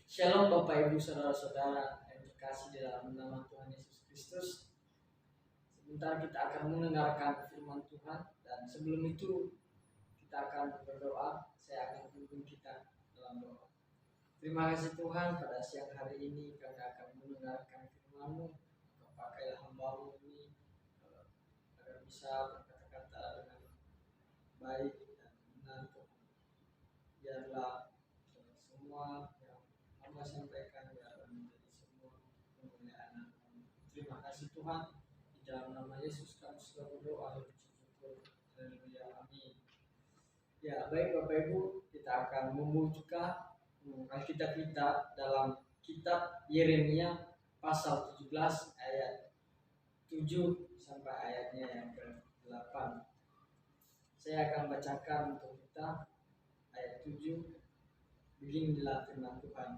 Shalom Bapak Ibu Saudara-saudara yang terkasih di dalam nama Tuhan Yesus Kristus. Sebentar kita akan mendengarkan firman Tuhan, dan sebelum itu kita akan berdoa. Saya akan pimpin kita dalam doa. Terima kasih Tuhan, pada siang hari ini kami akan mendengarkan firman-Mu. Pakailah hamba-Mu ini agar bisa berkata-kata dengan baik dan benar Tuhan. Biarlah semua yang hamba sampaikan biarlah menjadi semua kemuliaan. Terima kasih Tuhan, di dalam nama Yesus kami sudah berdoa dan bersyukur. Haleluya, amin. Ya, baik Bapak Ibu, kita akan membuka Alkitab kita dalam kitab Yeremia pasal 17 ayat 7 sampai ayatnya yang ke-8. Saya akan bacakan untuk kita ayat 7. Beginilah firman Tuhan.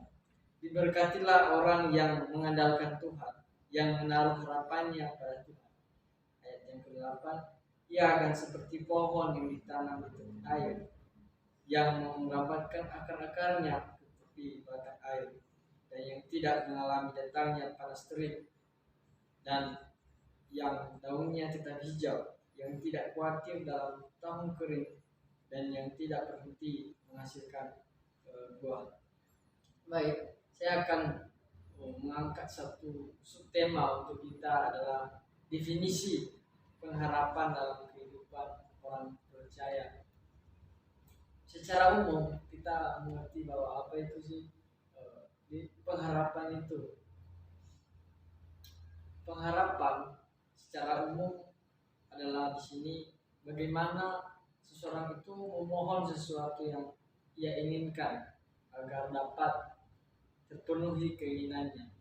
Diberkatilah orang yang mengandalkan Tuhan, yang menaruh harapannya pada Tuhan. Ayat yang ke-8, ia akan seperti pohon yang ditanam di tepi air, yang merambatkan akar-akarnya ke tepi batang air, dan yang tidak mengalami datangnya panas terik, dan yang daunnya tetap hijau, yang tidak khawatir dalam tahun kering, dan yang tidak berhenti menghasilkan buah. Baik, saya akan mengangkat satu subtema untuk kita adalah definisi pengharapan dalam kehidupan orang percaya. Secara umum kita mengerti bahwa apa itu sih pengharapan itu. Pengharapan secara umum adalah di sini bagaimana seseorang itu memohon sesuatu yang ia inginkan agar dapat terpenuhi keinginannya,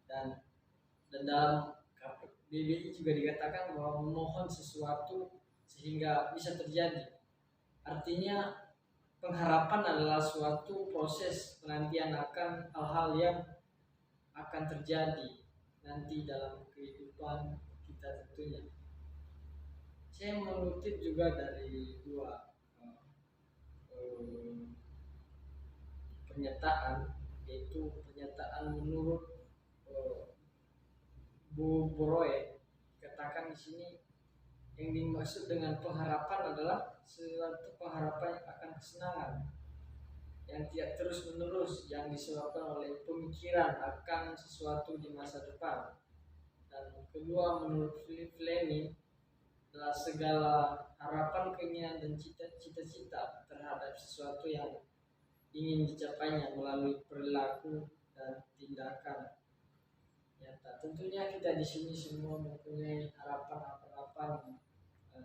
dan dalam BBI juga dikatakan bahwa memohon sesuatu sehingga bisa terjadi. Artinya pengharapan adalah suatu proses penantian akan hal-hal yang akan terjadi nanti dalam kehidupan kita tentunya. Saya mengutip juga dari dua pernyataan, yaitu pernyataan menurut Bu Boroe. Katakan di sini yang dimaksud dengan pengharapan adalah suatu pengharapan yang akan kesenangan yang tidak terus menerus, yang disebabkan oleh pemikiran akan sesuatu di masa depan. Dan kedua, menurut Fleming, adalah segala harapan, keinginan dan cita-cita terhadap sesuatu yang ingin dicapainya melalui perilaku dan tindakan nyata. Tentunya kita di sini semua mempunyai harapan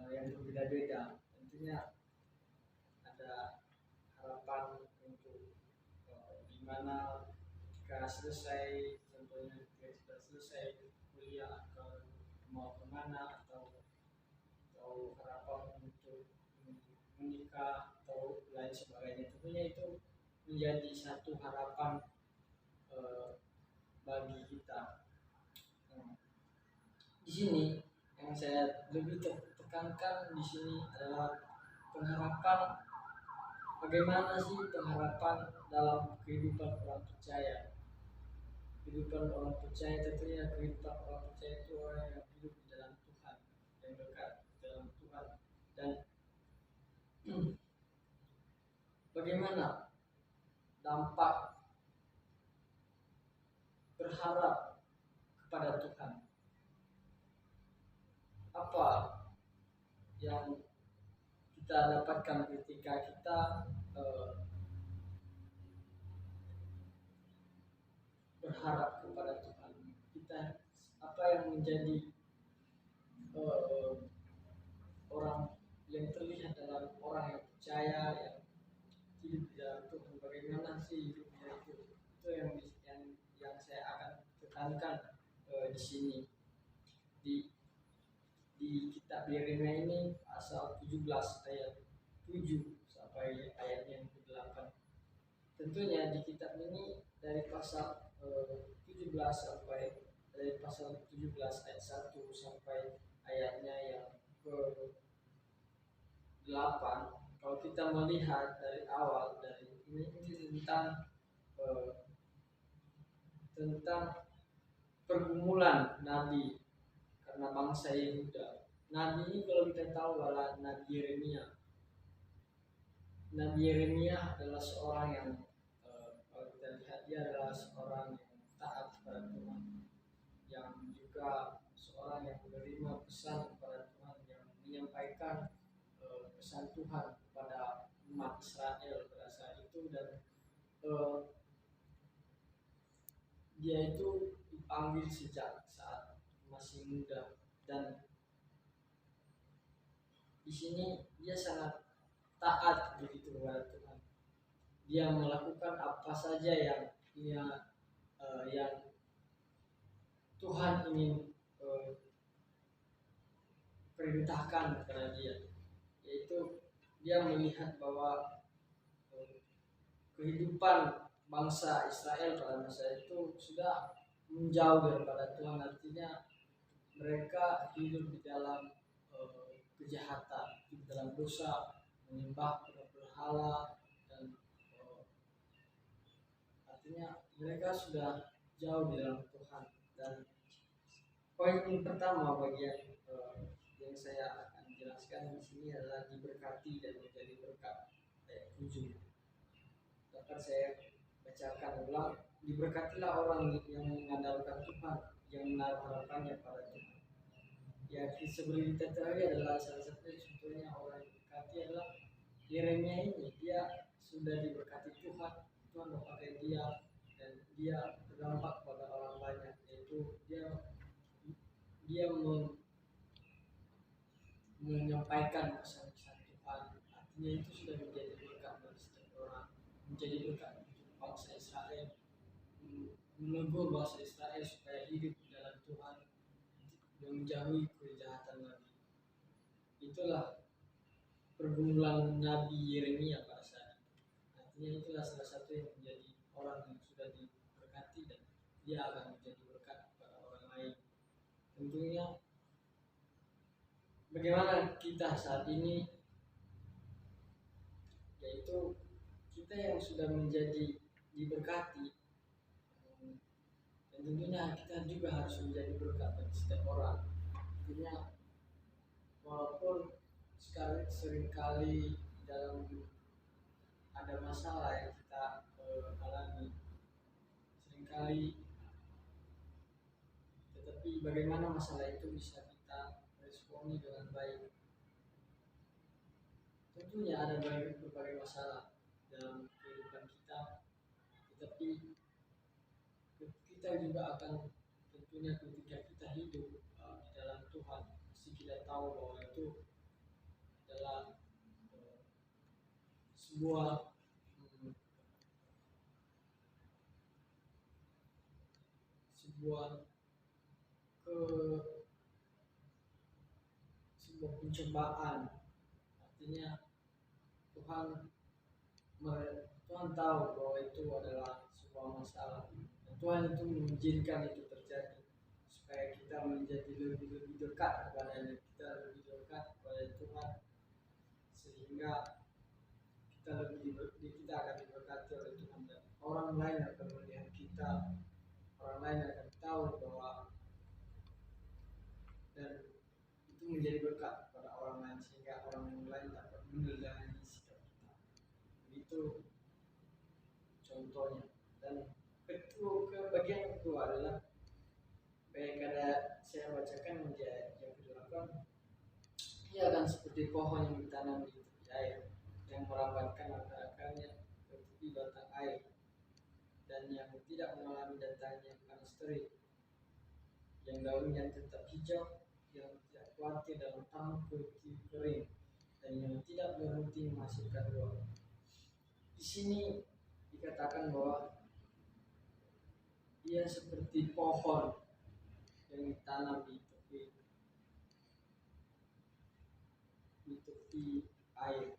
yang berbeda-beda. Tentunya ada harapan untuk gimana jika selesai, contohnya jika sudah selesai kuliah atau mau kemana, atau harapan untuk menikah atau lain sebagainya. Tentunya itu menjadi satu harapan bagi kita. Di sini yang saya lebih tekankan di sini adalah pengharapan. Bagaimana sih pengharapan dalam kehidupan orang percaya? Kehidupan orang percaya tentunya kehidupan orang percaya itu orang yang hidup di dalam Tuhan, yang dekat dalam Tuhan. Dan bagaimana dampak berharap kepada Tuhan? Apa yang kita dapatkan ketika kita berharap kepada Tuhan? Kita apa yang menjadi orang yang terlihat dalam orang yang percaya, yang hidup di dalam Tuhan? Bagaimana sih hidupnya itu? Itu yang saya akan tekankan di sini di kitab Yeremia ini pasal 17 ayat 7 sampai ayatnya yang ke-8. Tentunya di kitab ini dari pasal 17 sampai dari pasal 17 ayat 1 sampai ayatnya yang ke-8. Kalau kita melihat dari awal, dari ini tentang tentang pergumulan Nabi karena bangsa Yehuda. Nabi ini kalau kita tahu adalah Nabi Yeremia. Nabi Yeremia adalah seorang yang kalau kita lihat dia adalah seorang yang taat kepada Tuhan, yang juga seorang yang menerima pesan kepada Tuhan, yang menyampaikan pesan Tuhan kepada umat Israel pada saat itu. Dan dia itu dipanggil sejak saat masih muda, dan di sini dia sangat taat begitu kepada Tuhan. Dia melakukan apa saja yang yang Tuhan ingin perintahkan kepada dia, yaitu dia melihat bahwa kehidupan bangsa Israel pada masa itu sudah menjauh daripada Tuhan. Artinya mereka hidup di dalam kejahatan, di dalam dosa, menyembah berhala, dan artinya mereka sudah jauh di dalam Tuhan. Dan poin pertama bagian yang saya akan jelaskan di sini adalah diberkati dan menjadi berkat, ayat 7. Dapat saya bacakan ulang. Diberkatilah orang yang mengandalkan Tuhan, yang menaruh harapannya pada Tuhan. Ya, sebelum kita tadi adalah salah satu contohnya orang yang diberkati adalah Yeremia ini. Dia sudah diberkati Tuhan, Tuhan memakai dia, dan dia berdampak pada orang banyak, yaitu dia menyampaikan pesan-pesan Tuhan. Artinya itu sudah menjadi berkat bagi setiap orang, menjadi berkat untuk bangsa Israel, menegur bangsa Israel supaya hidup di dalam Tuhan dan menjauhi kejahatan lagi. Itulah pergumulan Nabi Yeremia pada saat itu. Artinya itulah salah satu yang menjadi orang yang sudah diberkati dan dia akan menjadi berkat kepada orang lain. Tentunya bagaimana kita saat ini, yaitu kita yang sudah menjadi diberkati, dan tentunya kita juga harus menjadi berkat bagi setiap orang. Artinya walaupun seringkali dalam ada masalah yang kita alami, seringkali, tetapi bagaimana masalah itu bisa kita responi dengan baik. Tentunya ada berbagai masalah dalam kehidupan kita, tetapi kita juga akan tentunya ketika kita hidup di dalam Tuhan, pasti kita tahu bahwa itu adalah sebuah sebuah pencobaan. Artinya Tuhan tahu bahwa itu adalah sebuah masalah, dan Tuhan itu mengizinkan itu terjadi supaya kita menjadi lebih dekat kepadanya, kita lebih dekat kepada Tuhan, sehingga kita akan diberkati oleh Tuhan, dan orang lain akan melihat kita, orang lain akan tahu bahwa, dan itu menjadi berkat kepada orang lain, sehingga orang lain dapat menilai sikap kita. Itu contohnya. Dan ke bagian kedua adalah baik ada saya bacakan menjadi yang ke-8. Ia akan seperti pohon yang ditanam di tepi air, yang merambatkan akar-akarnya ke tepi batang air, dan yang tidak mengalami datangnya panas terik, yang daunnya tetap hijau, yang tidak khawatir dalam tanah kering, dan yang tidak berhenti menghasilkan buah. Di sini dikatakan bahwa dia seperti pohon yang ditanam di tepi air.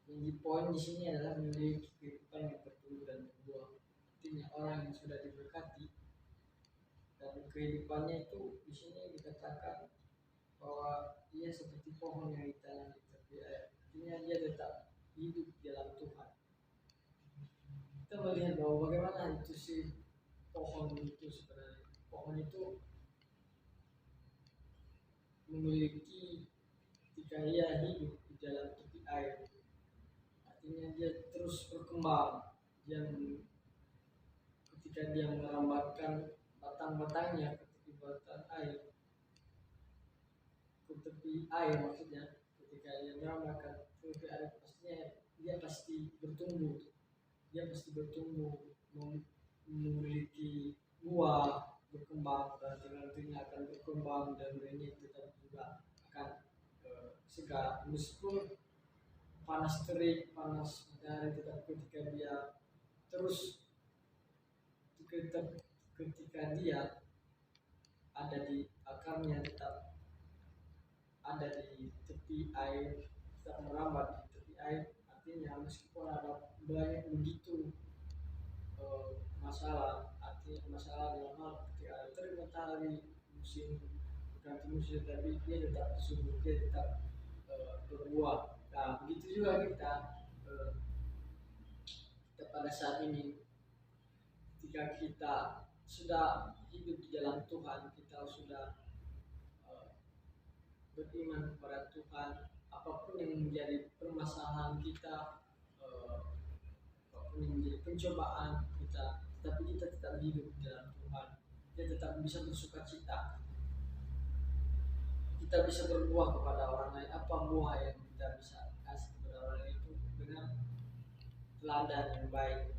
Yang poin di sini adalah memiliki kehidupan yang bertumbuh dan berbuah. Artinya orang yang sudah diberkati dan kehidupannya itu di sini dikatakan bahwa dia seperti pohon yang ditanam di tepi air. Artinya dia tetap hidup dalam Tuhan. kita melihat bahwa bagaimana itu sih pohon itu sebenarnya. Pohon itu memiliki ketika ia hidup di dalam tepi air, artinya dia terus berkembang. Dia ketika dia merambatkan batang-batangnya ke tepi batang air, ke tepi air maksudnya, ketika dia merambatkan ke tepi air, pastinya dia pasti bertumbuh, memiliki buah, berkembang, dan nantinya akan berkembang dan ini tetap juga akan segar meskipun panas terik, panas matahari, tetap ketika dia terus ketika dia ada di akarnya, tetap ada di tepi air, tetap merambat di tepi air, artinya meskipun ada banyak begitu masalah, artinya masalah dalam hal ketika ada terik matahari, musim ganti musim, tapi dia tetap subur, dia tetap berbuah. Nah begitu juga kita pada saat ini, ketika kita sudah hidup di dalam Tuhan, kita sudah beriman kepada Tuhan, apapun yang menjadi permasalahan kita, apapun yang menjadi pencobaan kita, tetapi kita tetap hidup di dalam Tuhan, kita tetap bisa bersuka cita, kita bisa berbuah kepada orang lain. Apa buah yang kita bisa kasih kepada orang lain itu dengan teladan yang baik,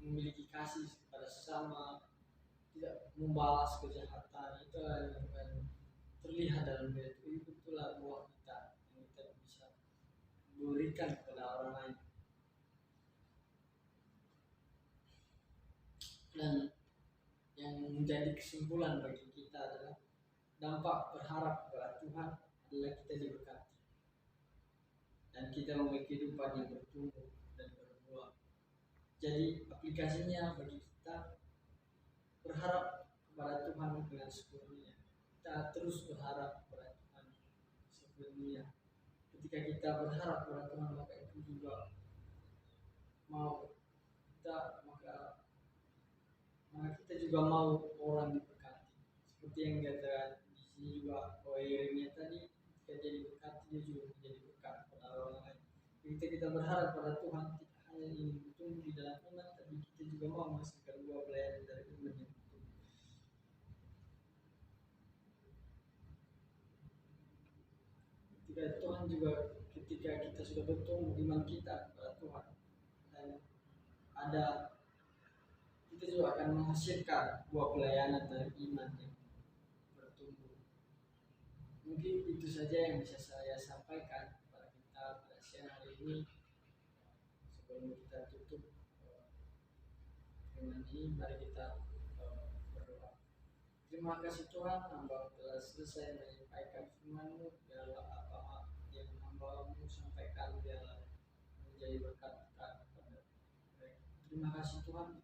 memiliki kasih kepada sesama, tidak membalas kejahatan. Itu yang akan terlihat dalam diri itu. Itulah buah kita yang kita bisa berikan kepada orang lain. Dan yang menjadi kesimpulan bagi kita adalah dampak berharap kepada Tuhan adalah kita diberkati dan kita memiliki kehidupan yang bertumbuh dan berbuah. Jadi aplikasinya bagi kita berharap kepada Tuhan dengan sepenuhnya. Kita terus berharap kepada Tuhan sepenuhnya. Ketika kita berharap kepada Tuhan, maka itu juga mau kita, maka kita juga mau orang diberkati. Seperti yang kata di sini juga Yeremia tadi, ketika dia diberkati, dia juga menjadi berkat kepada orang lain. Ketika kita berharap pada Tuhan, kita hanya ingin bertumbuh di dalam iman, tapi kita juga mau menghasilkan buah pelayanan dari iman yang bertumbuh. Ketika Tuhan juga, ketika kita sudah bertumbuh iman kita kepada Tuhan, dan ada, kita juga akan menghasilkan buah pelayanan dari iman yang bertumbuh. Mungkin itu saja yang bisa saya sampaikan kepada kita pada siang hari ini. Sebelum kita tutup dengan ini, mari kita berdoa. Terima kasih Tuhan, hamba telah selesai menyampaikan firman-Mu. Biarlah apa yang hamba-Mu sampaikan biarlah menjadi berkat kepada mereka. Terima kasih Tuhan.